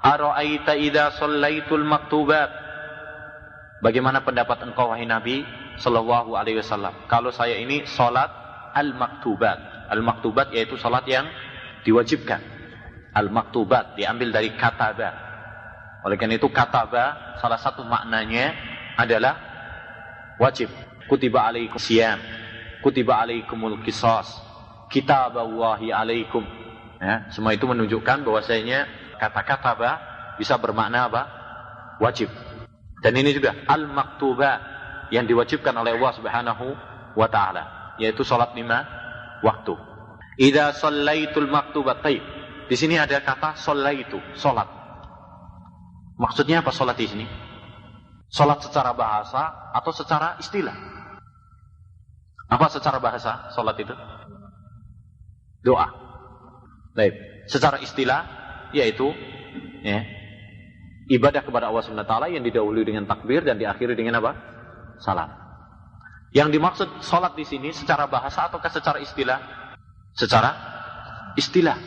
ara'aita idza shallaitul maktubat. Bagaimana pendapat engkau wahai Nabi sallallahu alaihi wasallam kalau saya ini salat al-maktubat. Al-maktubat yaitu salat yang diwajibkan. Al-maktubat diambil dari kataba. Oleh karena itu kataba salah satu maknanya adalah wajib. Kutiba alaikum siyam, kutiba alaikumul qisas, kitaballahi alaikum. Ya, semua itu menunjukkan bahwasanya kata-kata bisa bermakna apa? Wajib. Dan ini juga al-maktuba yang diwajibkan oleh Allah Subhanahu wa taala, yaitu salat 5 waktu. Idza shallaitul maktubat. Di sini ada kata shallaitu, salat. Maksudnya apa salat di sini? Salat secara bahasa atau secara istilah? Apa secara bahasa salat itu? Doa. Baik. Secara istilah yaitu ya, ibadah kepada Allah Subhanahu wa taala yang didahului dengan takbir dan diakhiri dengan apa? Salam. Yang dimaksud salat di sini secara bahasa ataukah secara istilah? Secara istilah.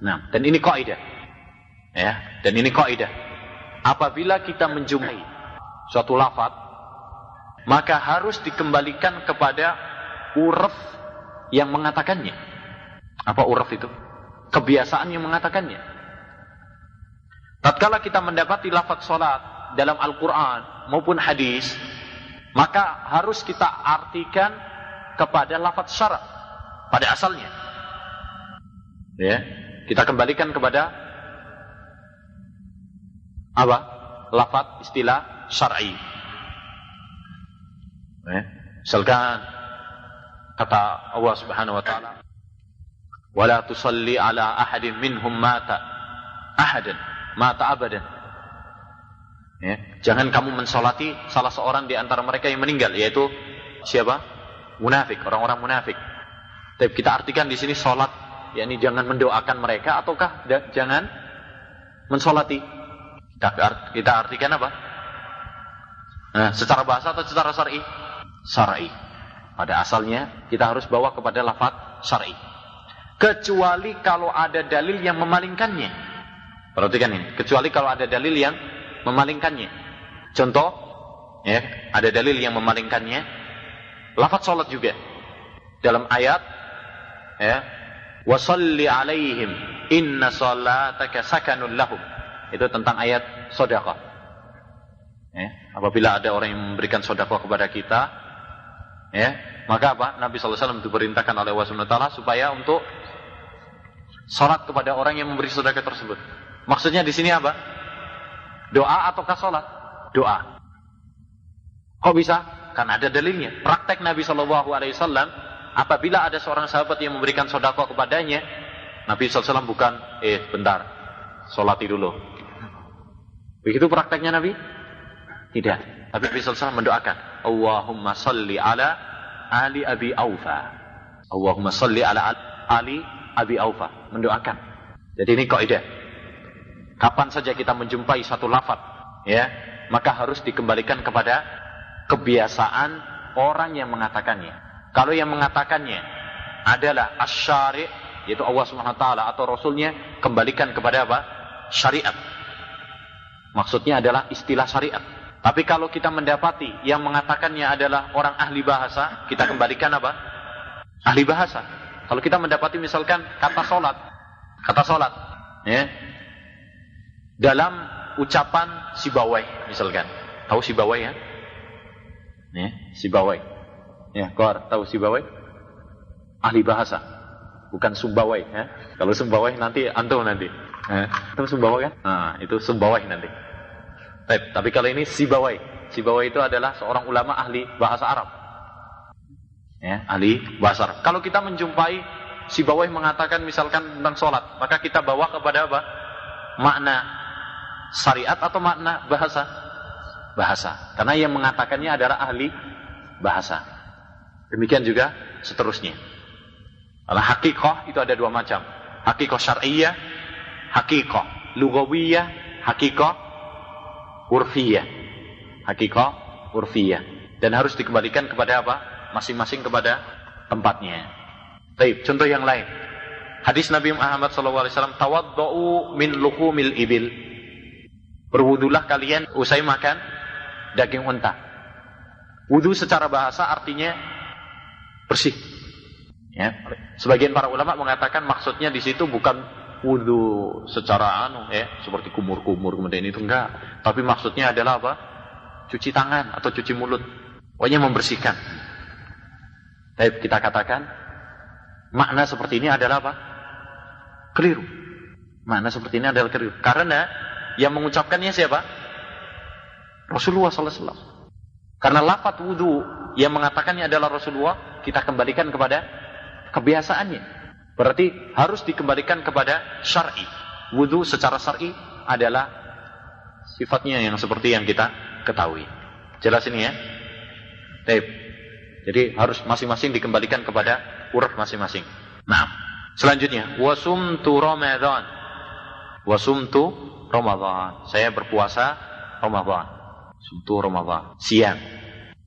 Nah, dan ini kaidah. Ya, dan ini kaidah. Apabila kita menjumpai suatu lafaz, maka harus dikembalikan kepada uruf yang mengatakannya. Apa uruf itu? Kebiasaan yang mengatakannya. Tatkala kita mendapati lafaz salat dalam Al-Quran maupun hadis, maka harus kita artikan kepada lafaz syara' pada asalnya. Ya, kita kembalikan kepada apa? Lafaz istilah syar'i. Misalkan kata Allah Subhanahu wa taala, "Wala tusalli ala ahadin minhum mata abadan." Ya, jangan kamu mensolati salah seorang di antara mereka yang meninggal, yaitu siapa? Munafik, orang-orang munafik. Tapi kita artikan di sini salat, yakni jangan mendoakan mereka ataukah jangan mensolati. Kita artikan apa? Nah, secara bahasa atau secara syar'i? Syar'i. Pada asalnya kita harus bawa kepada lafaz syar'i. Kecuali kalau ada dalil yang memalingkannya. Perhatikan ini, kecuali kalau ada dalil yang memalingkannya. Contoh, ya, ada dalil yang memalingkannya. Lafaz salat juga. Dalam ayat, ya, wa shalli alaihim inna salataka sakanun lahum. Itu tentang ayat sedekah. Ya, apabila ada orang yang memberikan sedekah kepada kita, ya, maka apa? Nabi sallallahu alaihi wasallam diperintahkan oleh Allah Subhanahu wa taala supaya untuk salat kepada orang yang memberi sedekah tersebut. Maksudnya di sini apa? Doa ataukah salat? Doa. Kok bisa? Karena ada dalilnya. Praktek Nabi sallallahu alaihi wasallam, apabila ada seorang sahabat yang memberikan sedekah kepadanya, Nabi sallallahu alaihi wasallam bukan, bentar, salati dulu. Begitu prakteknya Nabi? Tidak. Tapi Nabi sallallahu alaihi wasallam mendoakan, Allahumma salli ala ali abi aufa. Allahumma salli ala ali abi aufa. Mendoakan. Jadi ini kaidah. Kapan saja kita menjumpai satu lafaz, ya, maka harus dikembalikan kepada kebiasaan orang yang mengatakannya. Kalau yang mengatakannya adalah asy-syari', yaitu Allah Subhanahu wa taala atau rasulnya, kembalikan kepada apa? Syariat. Maksudnya adalah istilah syariat. Tapi kalau kita mendapati yang mengatakannya adalah orang ahli bahasa, kita kembalikan apa? Ahli bahasa. Kalau kita mendapati misalkan kata salat, ya, dalam ucapan Sibawai misalkan. Tahu Sibawai ya? Ya, Sibawai. Ya, kau tahu Sibawai? Ahli bahasa. Bukan Sumbawai ya. Kalau Sumbawai nanti antum nanti. Tahu Sumbawai kan? Nah, itu Sumbawai nanti. Tapi kalau ini Sibawai. Sibawai itu adalah seorang ulama ahli bahasa Arab. Ya, ahli bahasa Arab. Kalau kita menjumpai Sibawai mengatakan misalkan tentang sholat, maka kita bawa kepada apa? Makna syariat atau makna bahasa? Bahasa. Karena yang mengatakannya adalah ahli bahasa. Demikian juga seterusnya. Kalau hakikah itu ada dua macam. Hakikah syar'iyyah, hakikah lugawiyah, hakikah urfiyah. Hakikah urfiyah. Dan harus dikembalikan kepada apa? Masing-masing kepada tempatnya. Baik, contoh yang lain. Hadis Nabi Muhammad SAW, tawadda'u min luhumil ibil. Berwudulah kalian usai makan daging unta. Wudu secara bahasa artinya bersih. Ya. Sebagian para ulama mengatakan maksudnya di situ bukan wudu secara seperti kumur-kumur kemudian itu enggak. Tapi maksudnya adalah apa? Cuci tangan atau cuci mulut. Pokoknya membersihkan. Tapi kita katakan makna seperti ini adalah apa? Keliru. Makna seperti ini adalah keliru. Karena yang mengucapkannya siapa? Rasulullah SAW. Karena lafaz wudu yang mengatakannya adalah Rasulullah, kita kembalikan kepada kebiasaannya. Berarti harus dikembalikan kepada syar'i. Wudu secara syar'i adalah sifatnya yang seperti yang kita ketahui. Jelas ini ya? Baik. Jadi harus masing-masing dikembalikan kepada uruf masing-masing. Nah, selanjutnya wasumtu Ramadan. Wasumtu Ramadan. Saya berpuasa Ramadan. Sumtu Ramadan. Siang.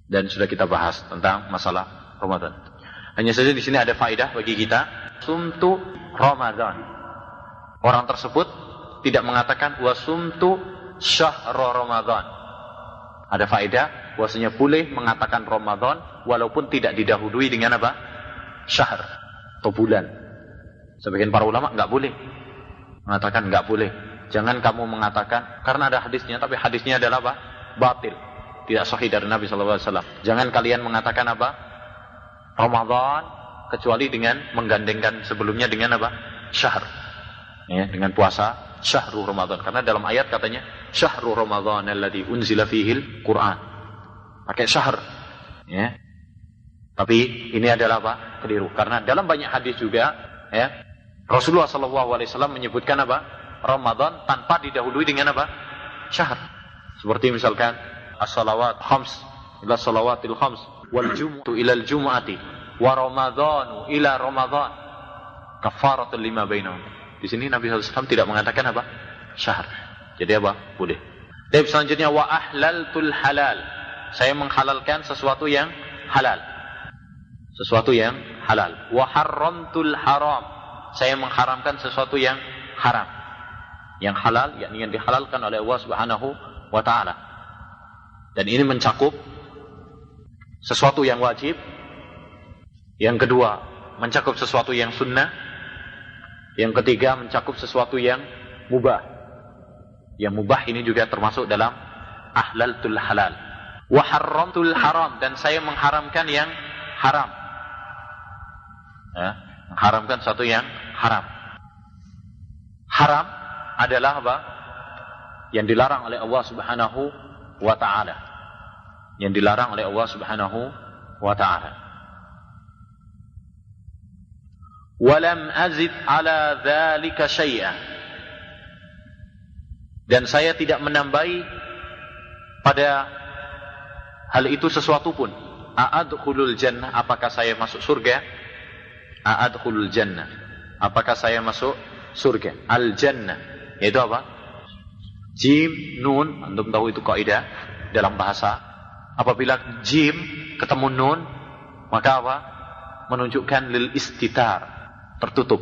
Dan sudah kita bahas tentang masalah Ramadan. Hanya saja di sini ada faedah bagi kita. Sumtu Ramadan. Orang tersebut tidak mengatakan wasumtu syahra Ramadan. Ada faedah bahwasanya boleh mengatakan Ramadan walaupun tidak didahului dengan apa? Syahr atau bulan. Sebagian para ulama enggak boleh mengatakan enggak boleh. Jangan kamu mengatakan, karena ada hadisnya, tapi hadisnya adalah apa? Batil. Tidak sahih dari Nabi SAW. Jangan kalian mengatakan apa? Ramadan, kecuali dengan menggandengkan sebelumnya dengan apa? Syahr. Ya, dengan puasa syahrul Ramadan. Karena dalam ayat katanya, syahrul Ramadan alladzi unzila fihil Qur'an. Pakai syahr. Ya. Tapi ini adalah apa? Keliru. Karena dalam banyak hadis juga, ya, Rasulullah SAW menyebutkan apa? Ramadan tanpa didahului dengan apa? Syahr. Seperti misalkan as-salawat khams ila salawatil khams wal jumu'atu ila al-jumu'ati wa ramadhanu ila ramadhan kafaratul lima bainahum. Di sini Nabi SAW tidak mengatakan apa? Syahr. Jadi apa? Boleh. Dan selanjutnya wa ahlaltul halal. Saya menghalalkan sesuatu yang halal. Sesuatu yang halal. Wa harramtul haram. Saya mengharamkan sesuatu yang haram. Yang halal, yakni yang dihalalkan oleh Allah Subhanahu wa taala. Dan ini mencakup sesuatu yang wajib. Yang kedua, mencakup sesuatu yang sunnah. Yang ketiga, mencakup sesuatu yang mubah. Yang mubah ini juga termasuk dalam ahlaltul halal. Wa harramtul haram. Dan saya mengharamkan yang haram. Ya, mengharamkan sesuatu yang haram. Haram adalah apa? Yang dilarang oleh Allah Subhanahu wa ta'ala. Yang dilarang oleh Allah Subhanahu wa ta'ala. Walam azid ala dzalika syai'an. Dan saya tidak menambahi pada hal itu sesuatu pun. A'adkhulul jannah, apakah saya masuk surga? A'adkhulul jannah, apakah saya masuk surga? Al jannah, yaitu apa? Jim, nun, antum tahu itu kaidah dalam bahasa. Apabila jim ketemu nun, maka apa? Menunjukkan lil istitar, tertutup.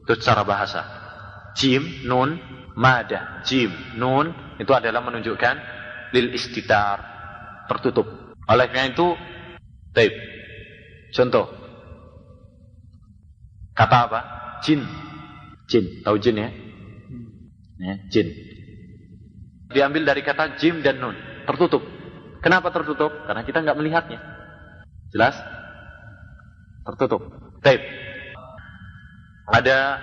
Itu secara bahasa. Jim, nun, madah. Jim, nun, itu adalah menunjukkan lil istitar, tertutup. Oleh karena itu, taib. Contoh. Kata apa? Jin. Jin. Tahu jin ya? Ya, jin. Diambil dari kata jim dan nun. Tertutup. Kenapa tertutup? Karena kita nggak melihatnya. Jelas? Tertutup. Taib. Ada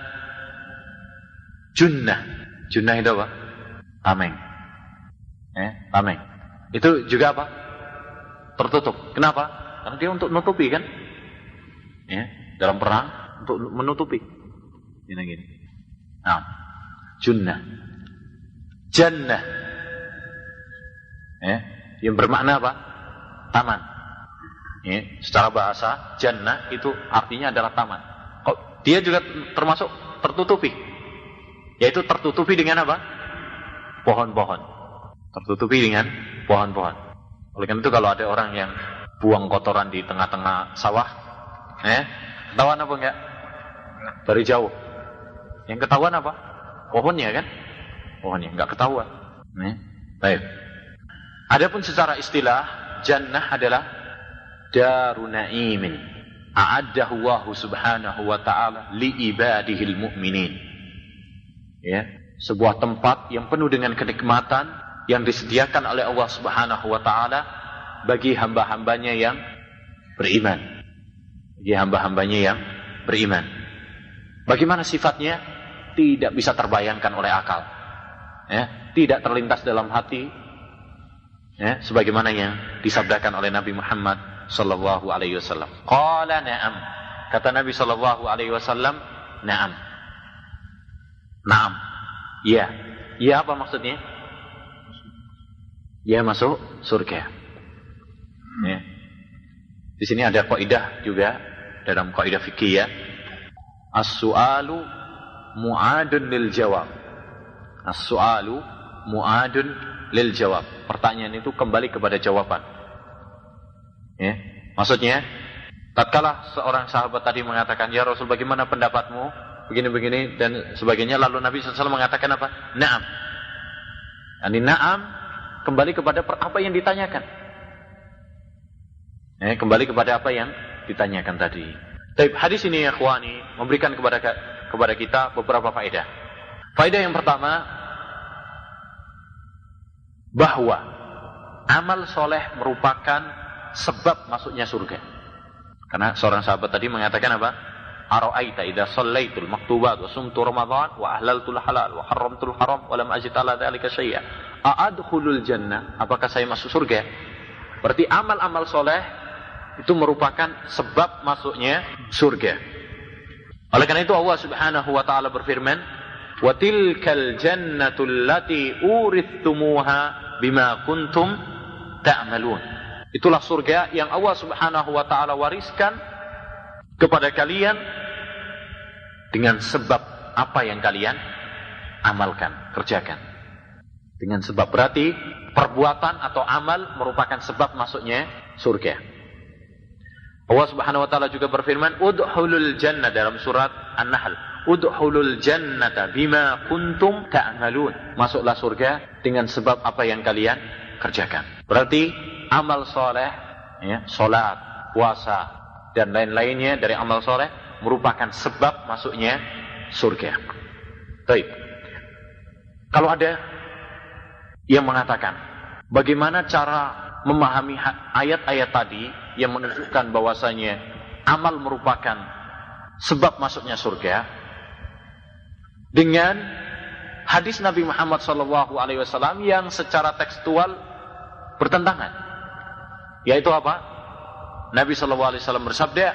junnah. Junnah itu apa? Tameng. Tameng. Itu juga apa? Tertutup. Kenapa? Karena dia untuk menutupi kan? Ya, dalam perang untuk menutupi. Gini. Nah, junnah. Jannah. Yang bermakna apa? Taman. Secara bahasa, jannah itu artinya adalah taman. Dia juga termasuk tertutupi. Yaitu tertutupi dengan apa? Pohon-pohon. Tertutupi dengan pohon-pohon. Oleh karena itu kalau ada orang yang buang kotoran di tengah-tengah sawah, ketahuan apa enggak? Dari jauh. Yang ketahuan apa? Pohonnya kan? Pohonnya enggak ketahuan. Baik. Adapun secara istilah, jannah adalah darun na'imin a'addahu Allah Subhanahu wa ta'ala li ibadihil mu'minin. Ya, sebuah tempat yang penuh dengan kenikmatan yang disediakan oleh Allah Subhanahu wa ta'ala bagi hamba-hambanya yang beriman. Bagi hamba-hambanya yang beriman. Bagaimana sifatnya? Tidak bisa terbayangkan oleh akal. Tidak terlintas dalam hati. Sebagaimana yang disabdakan oleh Nabi Muhammad sallallahu alaihi wasallam. Qala na'am. Kata Nabi sallallahu alaihi wasallam, na'am. Na'am. Ya. Ya apa maksudnya? Ya masuk surga. Di sini ada kaidah juga dalam kaidah fikih ya. As-su'alu mu'adun lil jawab. As-su'alu mu'adun lil jawab. Pertanyaan itu kembali kepada jawaban. Maksudnya, tatkala seorang sahabat tadi mengatakan, "Ya Rasul, bagaimana pendapatmu?" Begini-begini dan sebagainya, lalu Nabi SAW mengatakan apa? Na'am. Yani na'am kembali kepada apa yang ditanyakan. Kembali kepada apa yang ditanyakan tadi. Hadis ini ya ikhwani memberikan kepada kita beberapa faedah. Faedah yang pertama, bahwa amal soleh merupakan sebab masuknya surga. Karena seorang sahabat tadi mengatakan apa? Ara'aita idza shallaitul maktubat wa sumtu ramadan wa ahlaltul halal wa haramtul haram wa lam ajid ala dzalika syai'a a'adkhulul jannah, apakah saya masuk surga? Berarti amal-amal soleh itu merupakan sebab masuknya surga. Oleh karena itu Allah Subhanahu wa taala berfirman, "Wa tilkal jannatul lati urithumuha bima kuntum ta'malun." Itulah surga yang Allah Subhanahu wa taala wariskan kepada kalian dengan sebab apa yang kalian amalkan, kerjakan. Dengan sebab, berarti perbuatan atau amal merupakan sebab masuknya surga. Allah Subhanahu wa taala juga berfirman, "Udkhulul jannah" dalam surat An-Nahl. "Udkhulul jannata bima kuntum ta'malun." Masuklah surga dengan sebab apa yang kalian kerjakan. Berarti amal soleh, ya, salat, puasa dan lain-lainnya dari amal soleh merupakan sebab masuknya surga. Baik. Kalau ada yang mengatakan, bagaimana cara memahami ayat-ayat tadi yang menunjukkan bahwasanya amal merupakan sebab masuknya surga dengan hadis Nabi Muhammad SAW yang secara tekstual bertentangan, yaitu apa? Nabi SAW bersabda,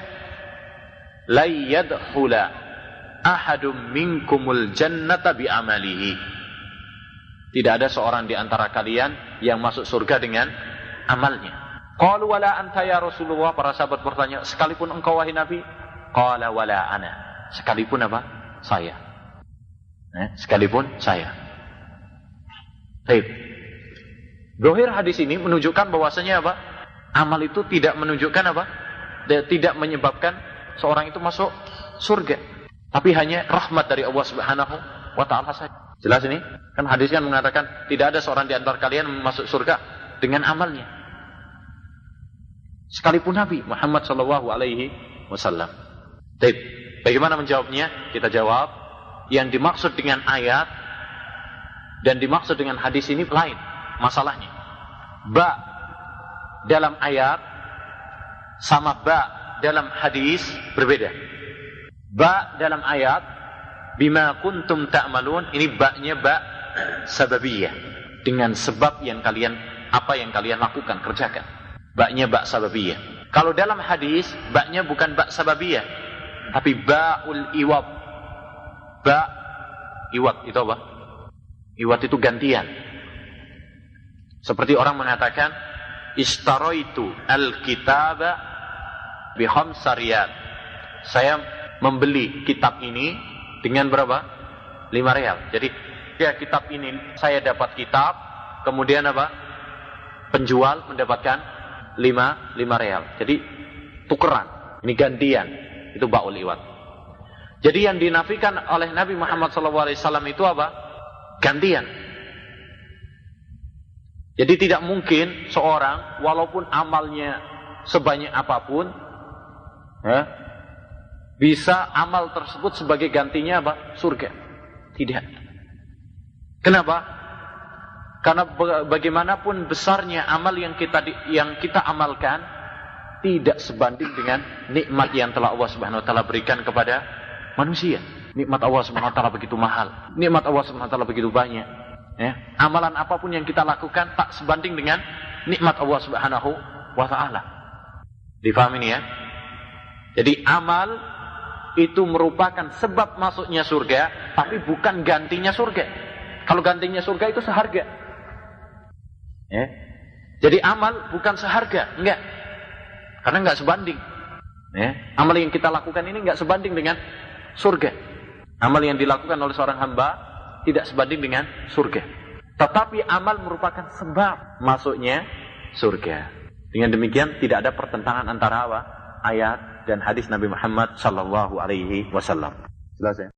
"La yadkhula ahadum minkumul jannata bi amalihi." Tidak ada seorang di antara kalian yang masuk surga dengan amalnya. Qalu wala anta ya Rasulullah, para sahabat bertanya, sekalipun engkau wahai Nabi? Qala wala ana, sekalipun apa? Saya. Sekalipun saya. Baik. Zahir hadis ini menunjukkan bahwasanya apa? Amal itu tidak menunjukkan apa? Tidak menyebabkan seorang itu masuk surga. Tapi hanya rahmat dari Allah Subhanahu wa taala saja. Jelas ini? Kan hadis kan mengatakan tidak ada seorang di antara kalian masuk surga dengan amalnya. Sekalipun Nabi Muhammad sallallahu alaihi wasallam. Baik, bagaimana menjawabnya? Kita jawab, yang dimaksud dengan ayat dan dimaksud dengan hadis ini lain masalahnya. Ba dalam ayat sama ba dalam hadis berbeda. Ba dalam ayat bima kuntum ta'malun, ini ba-nya ba sababiyah, dengan sebab yang kalian, apa yang kalian lakukan, kerjakan. Ba-nya ba sababiyah. Kalau dalam hadis ba-nya bukan ba sababiyah, tapi ba'ul iwab. Ba iwab itu apa? Iwab itu gantian. Seperti orang mengatakan istaraitu al-kitaba bi khamsa riyal. Saya membeli kitab ini dengan berapa? 5 rial. Jadi ya, kitab ini saya dapat kitab, kemudian apa? Penjual mendapatkan 5 rial. Jadi tukeran, ini gantian. Itu ba'ul iwad. Jadi yang dinafikan oleh Nabi Muhammad SAW itu apa? Gantian. Jadi tidak mungkin seorang walaupun amalnya sebanyak apapun, ya, bisa amal tersebut sebagai gantinya apa? Surga. Tidak. Kenapa? Karena bagaimanapun besarnya amal yang kita amalkan tidak sebanding dengan nikmat yang telah Allah Subhanahu wa taala berikan kepada manusia. Nikmat Allah Subhanahu wa taala begitu mahal. Nikmat Allah Subhanahu wa taala begitu banyak. Ya, amalan apapun yang kita lakukan tak sebanding dengan nikmat Allah Subhanahu wa taala. Difahami ini ya? Jadi amal itu merupakan sebab masuknya surga, tapi bukan gantinya surga. Kalau gantinya surga itu seharga. Ya. Jadi amal bukan seharga, enggak. Karena enggak sebanding. Ya. Amal yang kita lakukan ini enggak sebanding dengan surga. Amal yang dilakukan oleh seorang hamba tidak sebanding dengan surga. Tetapi amal merupakan sebab masuknya surga. Dengan demikian tidak ada pertentangan antara apa? Ayat dan hadis Nabi Muhammad sallallahu alaihi wasallam. Jelas ya?